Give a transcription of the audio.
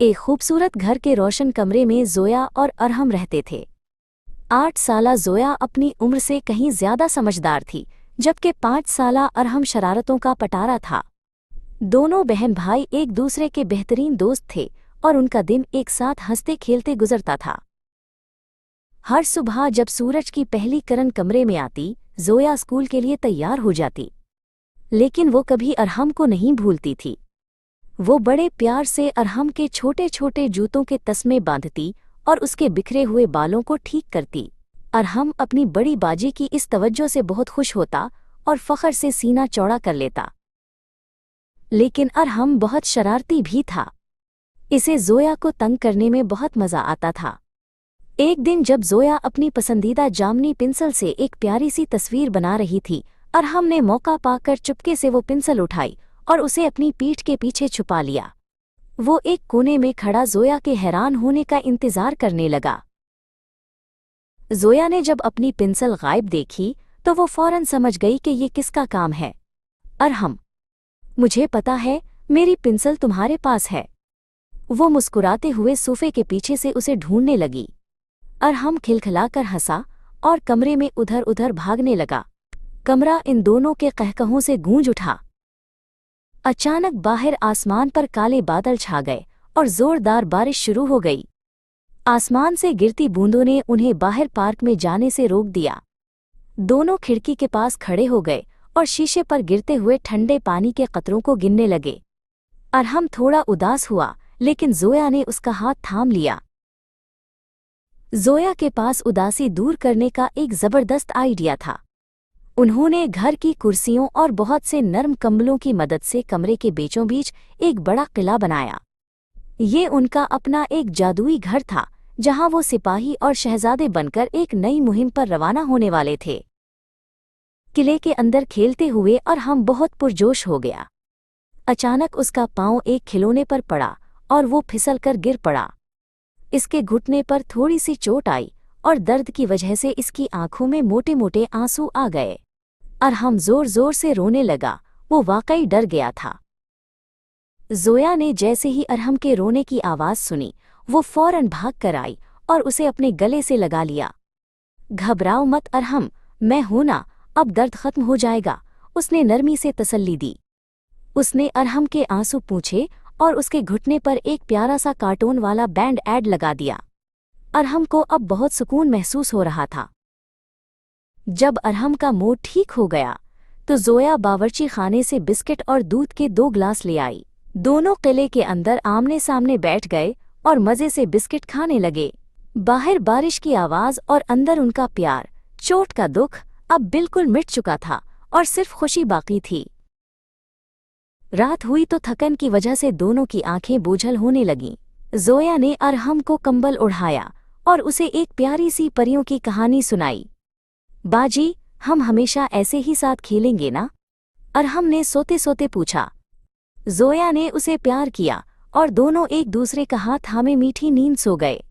एक खूबसूरत घर के रोशन कमरे में जोया और अरहम रहते थे। 8 साला जोया अपनी उम्र से कहीं ज्यादा समझदार थी, जबकि 5 साला अरहम शरारतों का पटारा था। दोनों बहन भाई एक दूसरे के बेहतरीन दोस्त थे और उनका दिन एक साथ हंसते खेलते गुजरता था। हर सुबह जब सूरज की पहली किरण कमरे में आती, जोया स्कूल के लिए तैयार हो जाती। लेकिन वो कभी अरहम को नहीं भूलती थी। वो बड़े प्यार से अरहम के छोटे छोटे जूतों के तस्मे बांधती और उसके बिखरे हुए बालों को ठीक करती। अरहम अपनी बड़ी बाजी की इस तवज्जो से बहुत खुश होता और फख्र से सीना चौड़ा कर लेता। लेकिन अरहम बहुत शरारती भी था। इसे जोया को तंग करने में बहुत मजा आता था। एक दिन जब जोया अपनी पसंदीदा जामनी पेंसिल से एक प्यारी सी तस्वीर बना रही थी, अरहम ने मौका पाकर चुपके से वो पेंसिल उठाई और उसे अपनी पीठ के पीछे छुपा लिया। वो एक कोने में खड़ा जोया के हैरान होने का इंतजार करने लगा। जोया ने जब अपनी पेंसिल गायब देखी तो वो फौरन समझ गई कि ये किसका काम है। अरहम, मुझे पता है, मेरी पेंसिल तुम्हारे पास है। वो मुस्कुराते हुए सोफे के पीछे से उसे ढूंढने लगी। अरहम खिलखिलाकर हंसा और कमरे में उधर उधर भागने लगा। कमरा इन दोनों के कहकहों से गूंज उठा। अचानक बाहर आसमान पर काले बादल छा गए और जोरदार बारिश शुरू हो गई। आसमान से गिरती बूंदों ने उन्हें बाहर पार्क में जाने से रोक दिया। दोनों खिड़की के पास खड़े हो गए और शीशे पर गिरते हुए ठंडे पानी के कतरों को गिनने लगे। अरहम थोड़ा उदास हुआ, लेकिन जोया ने उसका हाथ थाम लिया। जोया के पास उदासी दूर करने का एक जबरदस्त आइडिया था। उन्होंने घर की कुर्सियों और बहुत से नरम कंबलों की मदद से कमरे के बीचों बीच एक बड़ा किला बनाया। ये उनका अपना एक जादुई घर था, जहां वो सिपाही और शहजादे बनकर एक नई मुहिम पर रवाना होने वाले थे। किले के अंदर खेलते हुए अरहम बहुत पुरजोश हो गया। अचानक उसका पांव एक खिलौने पर पड़ा और वो फिसल कर गिर पड़ा। इसके घुटने पर थोड़ी सी चोट आई और दर्द की वजह से इसकी आंखों में मोटे मोटे आंसू आ गए। अरहम जोर जोर से रोने लगा। वो वाकई डर गया था। जोया ने जैसे ही अरहम के रोने की आवाज़ सुनी, वो फौरन भाग कर आई और उसे अपने गले से लगा लिया। घबराओ मत अरहम, मैं हूं ना, अब दर्द खत्म हो जाएगा, उसने नरमी से तसल्ली दी। उसने अरहम के आंसू पूंछे और उसके घुटने पर एक प्यारा सा कार्टून वाला बैंड ऐड लगा दिया। अरहम को अब बहुत सुकून महसूस हो रहा था। जब अरहम का मूड ठीक हो गया तो जोया बावर्ची खाने से बिस्किट और दूध के 2 ग्लास ले आई। दोनों किले के अंदर आमने सामने बैठ गए और मजे से बिस्किट खाने लगे। बाहर बारिश की आवाज और अंदर उनका प्यार, चोट का दुख अब बिल्कुल मिट चुका था और सिर्फ खुशी बाकी थी। रात हुई तो थकन की वजह से दोनों की आंखें बोझल होने लगीं। जोया ने अरहम को कंबल उढ़ाया और उसे एक प्यारी सी परियों की कहानी सुनाई। बाजी, हम हमेशा ऐसे ही साथ खेलेंगे ना? अरहम ने सोते सोते पूछा। जोया ने उसे प्यार किया और दोनों एक दूसरे का हाथ थामे मीठी नींद सो गए।